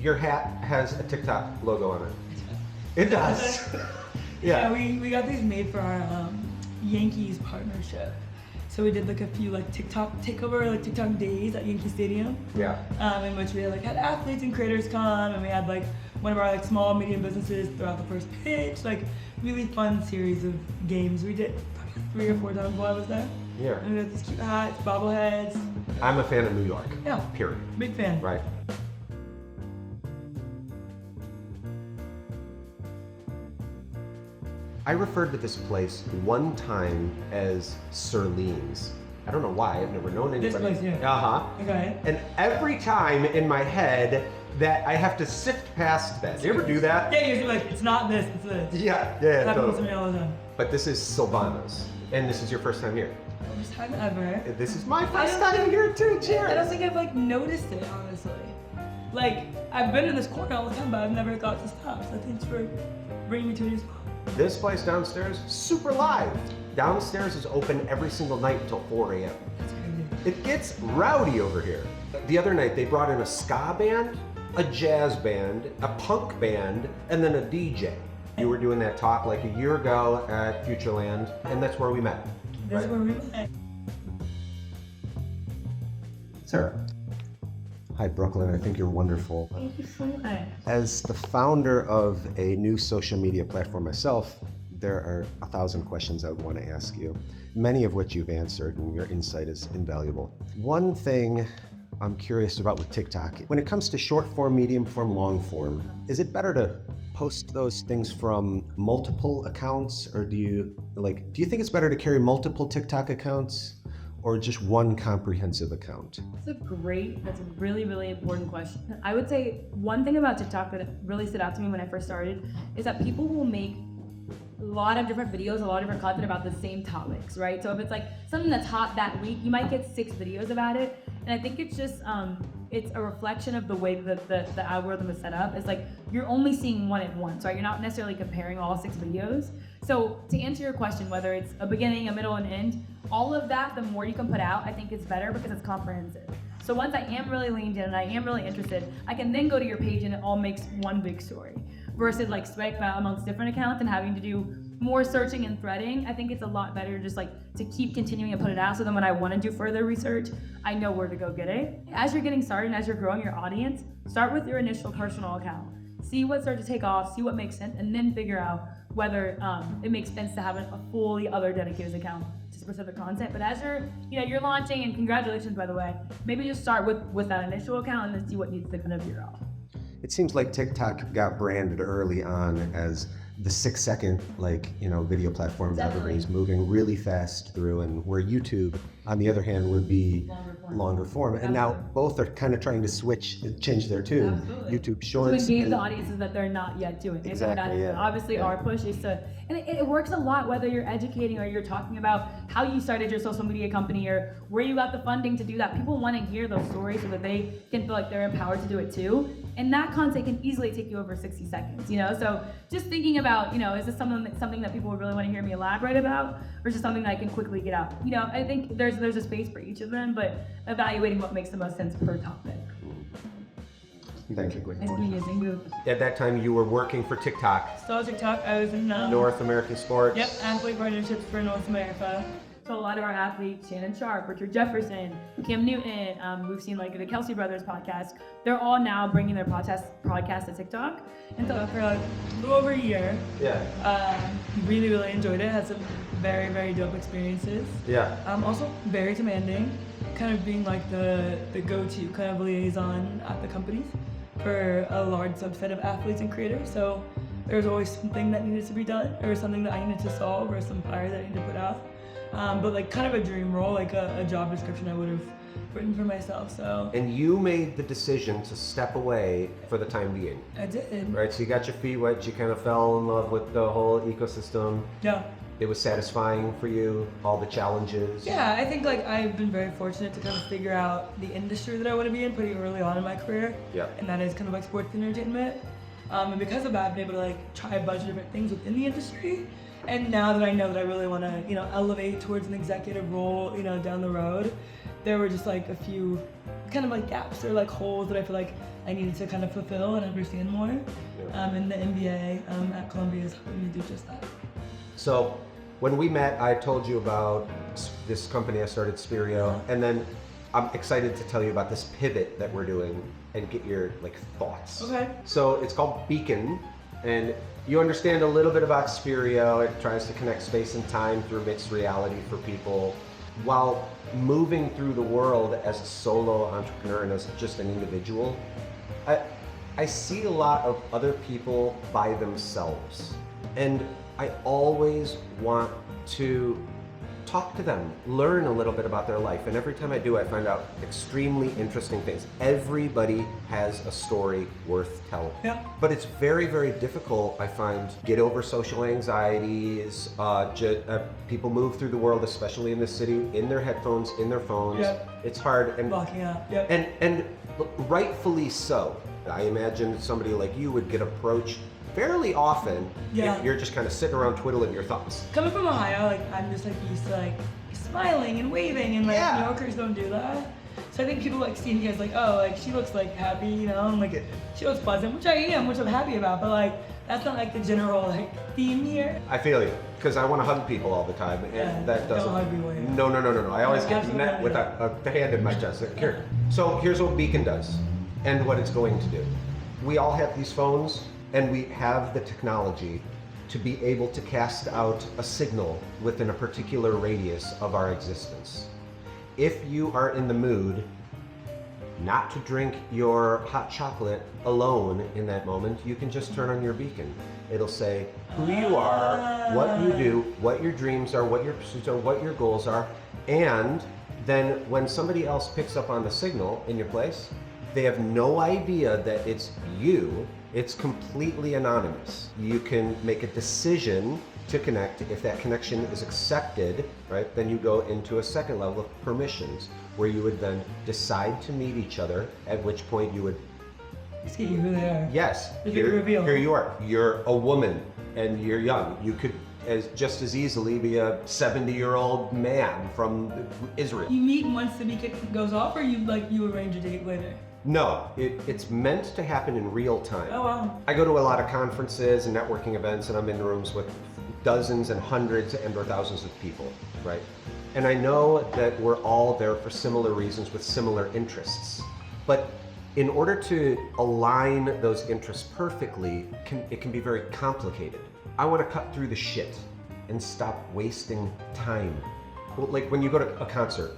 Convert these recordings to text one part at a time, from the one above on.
Your hat has a TikTok logo on it. It does. Yeah, we got these made for our Yankees partnership. So we did like a few like TikTok takeover, like TikTok days at Yankee Stadium. Yeah. In which we like had athletes and creators come, and we had like one of our like small medium businesses throw out the first pitch. Like really fun series of games we did 3 or 4 times while I was there. Yeah. And we got these cute hats, bobbleheads. I'm a fan of New York. Yeah. Period. Big fan. Right. I referred to this place one time as Sirlene's. I don't know why, I've never known anybody. This place, yeah. Uh-huh. Okay. And every time in my head that I have to sift past that. Do you ever do that? Yeah, you're like, it's not this, it's this. Yeah, It happens totally. to me all the time. But this is Silvano's, and this is your first time here. First time ever. This is my first time here too, I cheers! don't think I've like noticed it, honestly. Like, I've been in this corner all the time, but I've never got to stop. So thanks for bringing me to a new spot. This place downstairs, super live. Downstairs is open every single night until 4 a.m. That's crazy. It gets rowdy over here. The other night they brought in a ska band, a jazz band, a punk band, and then a DJ. You were doing that talk like a year ago at Futureland, and that's where we met. This is where we met. Sarah. Hi, Brooklyn. I think you're wonderful. Thank you so much. As the founder of a new social media platform myself, there are 1,000 questions I would want to ask you, many of which you've answered, and your insight is invaluable. One thing I'm curious about with TikTok, when it comes to short form, medium form, long form, is it better to post those things from multiple accounts, or do you think it's better to carry multiple TikTok accounts, or just one comprehensive account? That's a really, really important question. I would say one thing about TikTok that really stood out to me when I first started is that people will make a lot of different videos, a lot of different content about the same topics, right? So if it's like something that's hot that week, you might get 6 videos about it. And I think it's just, it's a reflection of the way that the algorithm is set up. It's like, you're only seeing one at once, right? You're not necessarily comparing all 6 videos. So to answer your question, whether it's a beginning, a middle, and end, all of that, the more you can put out, I think is better because it's comprehensive. So once I am really leaned in and I am really interested, I can then go to your page and it all makes one big story. Versus like spreading out amongst different accounts and having to do more searching and threading. I think it's a lot better just like to keep continuing and put it out, so then when I want to do further research, I know where to go get it. As you're getting started and as you're growing your audience, start with your initial personal account. See what starts to take off, see what makes sense, and then figure out whether it makes sense to have a fully other dedicated account to specific content. But as you're launching, and congratulations by the way, maybe just start with that initial account and then see what needs to kind of veer off. It seems like TikTok got branded early on as the 6-second video platform that everybody's moving really fast through, and where YouTube, on the other hand, would be longer form. And now both are kind of trying to change their tune. Absolutely. YouTube Shorts. To engage the audiences that they're not yet doing. Exactly, yeah. Obviously, Yeah. our push is to, and it works a lot whether you're educating or you're talking about how you started your social media company or where you got the funding to do that. People want to hear those stories so that they can feel like they're empowered to do it too. And that content can easily take you over 60 seconds, So just thinking about, is this something that people really want to hear me elaborate about, or just something that I can quickly get out? I think there's a space for each of them, but evaluating what makes the most sense per topic. Thank you. Nice meeting you. Thank you. At that time, you were working for TikTok. So TikTok, I was in North American Sports. Yep, athlete partnerships for North America. So a lot of our athletes, Shannon Sharp, Richard Jefferson, Cam Newton, we've seen like the Kelsey Brothers podcast. They're all now bringing their podcast to TikTok. And so For like a little over a year, really, really enjoyed it. Had some very, very dope experiences. Yeah. Also very demanding, kind of being like the go-to kind of liaison at the companies for a large subset of athletes and creators. So there was always something that needed to be done, or something that I needed to solve, or some fire that I needed to put out. But like kind of a dream role, like a job description I would have written for myself. So. And you made the decision to step away for the time being. I did. Right, so you got your feet wet, you kind of fell in love with the whole ecosystem. Yeah. It was satisfying for you, all the challenges. Yeah, I think like I've been very fortunate to kind of figure out the industry that I want to be in pretty early on in my career. Yeah. And that is kind of like sports and entertainment. And because of that, I've been able to like try a bunch of different things within the industry. And now that I know that I really want to, elevate towards an executive role, down the road, there were just like a few kind of like gaps or like holes that I feel like I needed to kind of fulfill and understand more. And the MBA at Columbia is helping me do just that. So when we met, I told you about this company I started, Spherio, and then I'm excited to tell you about this pivot that we're doing and get your like thoughts. Okay. So it's called Beacon, and you understand a little bit about Spherio. It tries to connect space and time through mixed reality for people while moving through the world as a solo entrepreneur and as just an individual. I see a lot of other people by themselves, and I always want to talk to them, learn a little bit about their life, and every time I do, I find out extremely interesting things. Everybody has a story worth telling. Yeah. But it's very, very difficult, I find, get over social anxieties. People move through the world, especially in the city, in their headphones, in their phones. Yep. It's hard. And Blocking out. Yep. and rightfully so. I imagine somebody like you would get approached fairly often if you're just kind of sitting around twiddling your thumbs. Coming from Ohio, like I'm just like used to like smiling and waving, and like New Yorkers don't do that. So I think people like see me as like, oh, like she looks like happy, you know, and like she looks pleasant, which I am, which I'm happy about. But like that's not like the general like theme here. I feel you, because I want to hug people all the time, and that doesn't. Don't hug me while you're- No. I always get Absolutely met with a hand in my chest. Here. So here's what Beacon does, and what it's going to do. We all have these phones, and we have the technology to be able to cast out a signal within a particular radius of our existence. If you are in the mood not to drink your hot chocolate alone in that moment, you can just turn on your beacon. It'll say who you are, what you do, what your dreams are, what your pursuits are, what your goals are, and then when somebody else picks up on the signal in your place, they have no idea that it's you. It's completely anonymous. You can make a decision to connect. If that connection is accepted, right, then you go into a second level of permissions, where you would then decide to meet each other, at which point you would See who they are. Yes, The big reveal. here you are. You're a woman and you're young. You could just as easily be a 70-year-old man from Israel. You meet once the beacon goes off, or you arrange a date later? No, it's meant to happen in real time. Oh wow. I go to a lot of conferences and networking events, and I'm in rooms with dozens and hundreds and or thousands of people, right? And I know that we're all there for similar reasons with similar interests. But in order to align those interests perfectly, it can be very complicated. I want to cut through the shit and stop wasting time. Like when you go to a concert,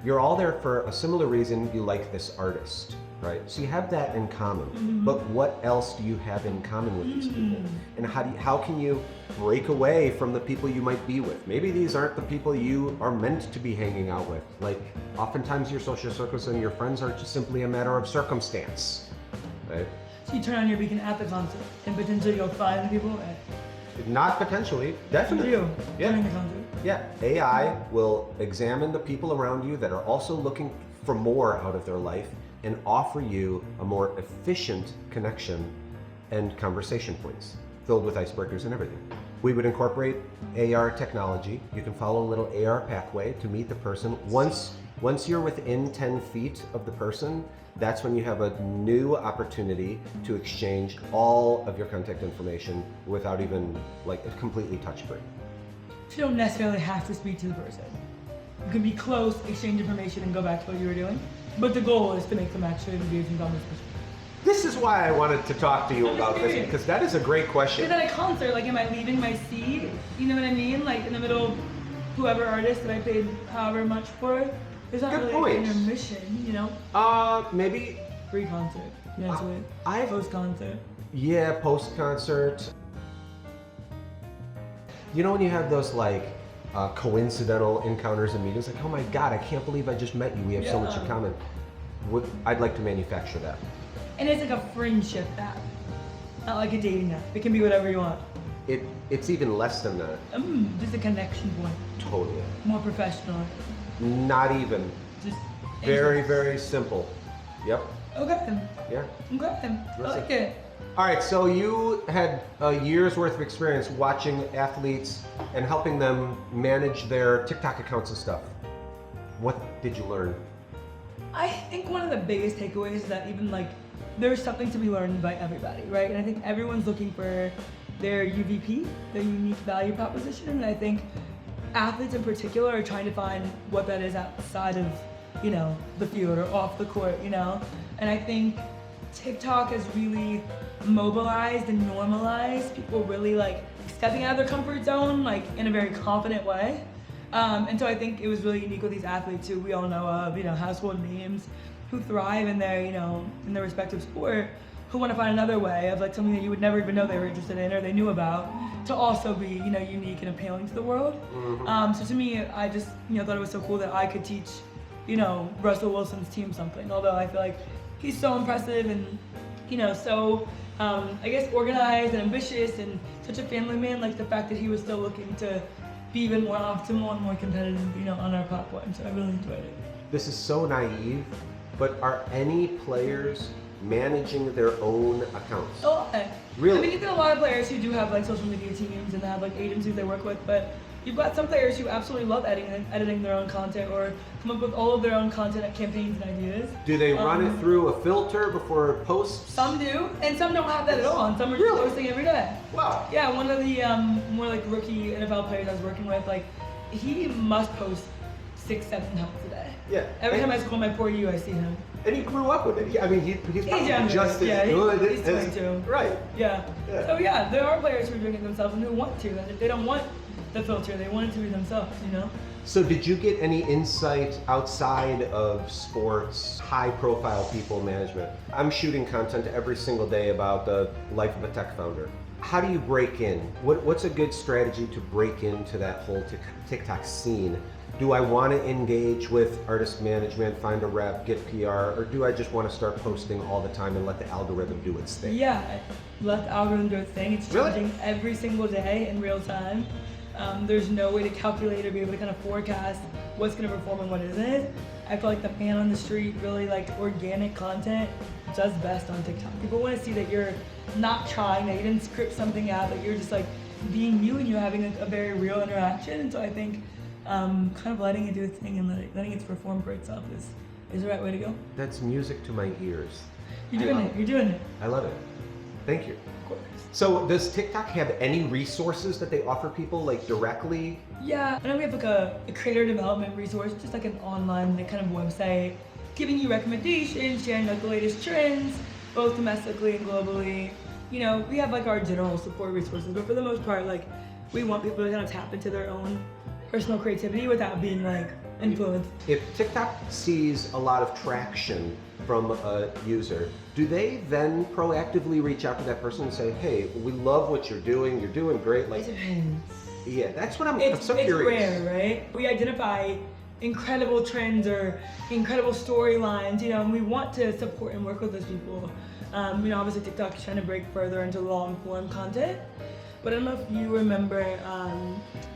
you're all there for a similar reason. You like this artist, right? So you have that in common. But what else do you have in common with these people? And how can you break away from the people you might be with? Maybe these aren't the people you are meant to be hanging out with. Like oftentimes your social circles and your friends are just simply a matter of circumstance, right? So you turn on your beacon at the concert, and potentially you'll find people. Not potentially, definitely. You Yeah. during the concert. Yeah, AI will examine the people around you that are also looking for more out of their life and offer you a more efficient connection and conversation points filled with icebreakers and everything. We would incorporate AR technology. You can follow a little AR pathway to meet the person. Once you're within 10 feet of the person, that's when you have a new opportunity to exchange all of your contact information without even completely touch-free. So you don't necessarily have to speak to the person. You can be close, exchange information, and go back to what you were doing. But the goal is to make them actually engage in conversation. This is why I wanted to talk to you about this, because that is a great question. Because at a concert, like, am I leaving my seat? You know what I mean? Like in the middle of whoever artist that I paid however much for. There's not Good really point. an intermission, you know? Maybe. Pre-concert. Yeah, that's it. Post-concert. Yeah, post-concert. You know when you have those coincidental encounters and meetings, like, oh my God, I can't believe I just met you. We have so much in common. I'd like to manufacture that. And it's like a friendship app, not like a dating app. It can be whatever you want. It's even less than that. Just a connection point. Totally. More professional. Not even. Just Very, very simple. Yep. Okay. Yeah. Okay. I like it. All right, so you had a year's worth of experience watching athletes and helping them manage their TikTok accounts and stuff. What did you learn? I think one of the biggest takeaways is that even like there's something to be learned by everybody, right? And I think everyone's looking for their UVP, their unique value proposition. And I think athletes in particular are trying to find what that is outside of, you know, the field or off the court, you know? And I think TikTok has really mobilized and normalized people really like stepping out of their comfort zone, like in a very confident way. And so I think it was really unique with these athletes who we all know of, you know, household names, who thrive in their, you know, in their respective sport, who want to find another way of like something that you would never even know they were interested in or they knew about, to also be, you know, unique and appealing to the world. So to me, I just, you know, thought it was so cool that I could teach, you know, Russell Wilson's team something. Although I feel like he's so impressive and, you know, so I guess organized and ambitious and such a family man. Like the fact that he was still looking to be even more optimal and more competitive, you know, on our platform. So I really enjoyed it. This is so naive, but are any players managing their own accounts? A lot. Really? I mean, you've got a lot of players who do have like social media teams and they have like agencies they work with, but you've got some players who absolutely love editing their own content or come up with all of their own content campaigns and ideas. Do they run it through a filter before posts? Some do, and some don't have that at all, and some are just Really? posting every day. Wow. Yeah, one of the more like rookie NFL players I was working with, like he must post 6-7 times a day. Yeah. Every time I scroll my For You, I see him. And he grew up with it. I mean, he's probably younger. just as Yeah, good he's 22. Right. Yeah. Yeah. So yeah, there are players who are doing it themselves and who want to. And they don't want the filter. They want it to be themselves. You know. So did you get any insight outside of sports, high-profile people management? I'm shooting content every single day about the life of a tech founder. How do you break in? What's a good strategy to break into that whole TikTok scene? Do I want to engage with artist management, find a rep, get PR, or do I just want to start posting all the time and let the algorithm do its thing? Yeah, let the algorithm do its thing. It's Really? changing every single day in real time. There's no way to calculate or be able to kind of forecast what's going to perform and what isn't. I feel like the man on the street, really like organic content, does best on TikTok. People want to see that you're not trying, that you didn't script something out, that you're just like being you and you're having a very real interaction. And so I think kind of letting it do its thing and letting it perform for itself is the right way to go. That's music to my ears. You're doing it. You're doing it. I love it. Thank you. Of course. So does TikTok have any resources that they offer people like directly? Yeah, I know we have like a creator development resource, just like an online like, kind of website, giving you recommendations, sharing like the latest trends, both domestically and globally. You know, we have like our general support resources, but for the most part, like we want people to kind of tap into their own personal creativity without being like influenced. If TikTok sees a lot of traction from a user, do they then proactively reach out to that person and say, hey, we love what you're doing great. It Like, depends. yeah, that's what I'm It's so curious. rare, right? We identify incredible trends or incredible storylines, you know, and we want to support and work with those people. You know, obviously TikTok is trying to break further into long form content. But I don't know if you remember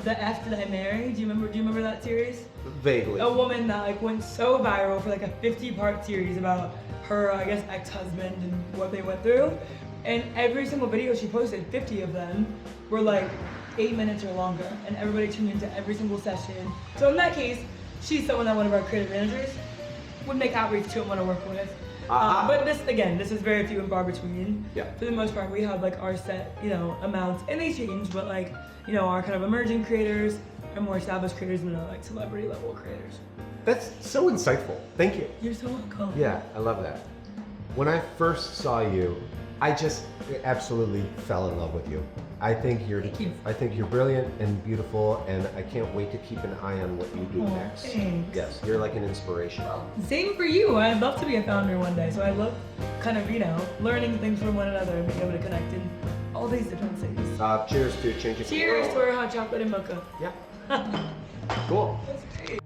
the F Did I Marry? Do you remember that series? Vaguely. A woman that like went so viral for like a 50-part series about her, I guess, ex-husband and what they went through. And every single video she posted, 50 of them, were like 8 minutes or longer. And everybody tuned into every single session. So in that case, she's someone that one of our creative managers would make outreach to and want to work with. But this is very few and far between. Yeah. For the most part, we have like our set, you know, amounts, and they change. But like, you know, our kind of emerging creators, our more established creators, and our like celebrity level creators. That's so insightful. Thank you. You're so welcome. Yeah, I love that. When I first saw you, I just absolutely fell in love with you. I think you're Thank you. I think you're brilliant and beautiful, and I can't wait to keep an eye on what you do Aw, next. thanks. Yes, you're like an inspiration. Same for you. I'd love to be a founder one day. So I love kind of, you know, learning things from one another and being able to connect in all these different things. Cheers to changing. Cheers to our hot chocolate and mocha. Yeah. Cool. That's great.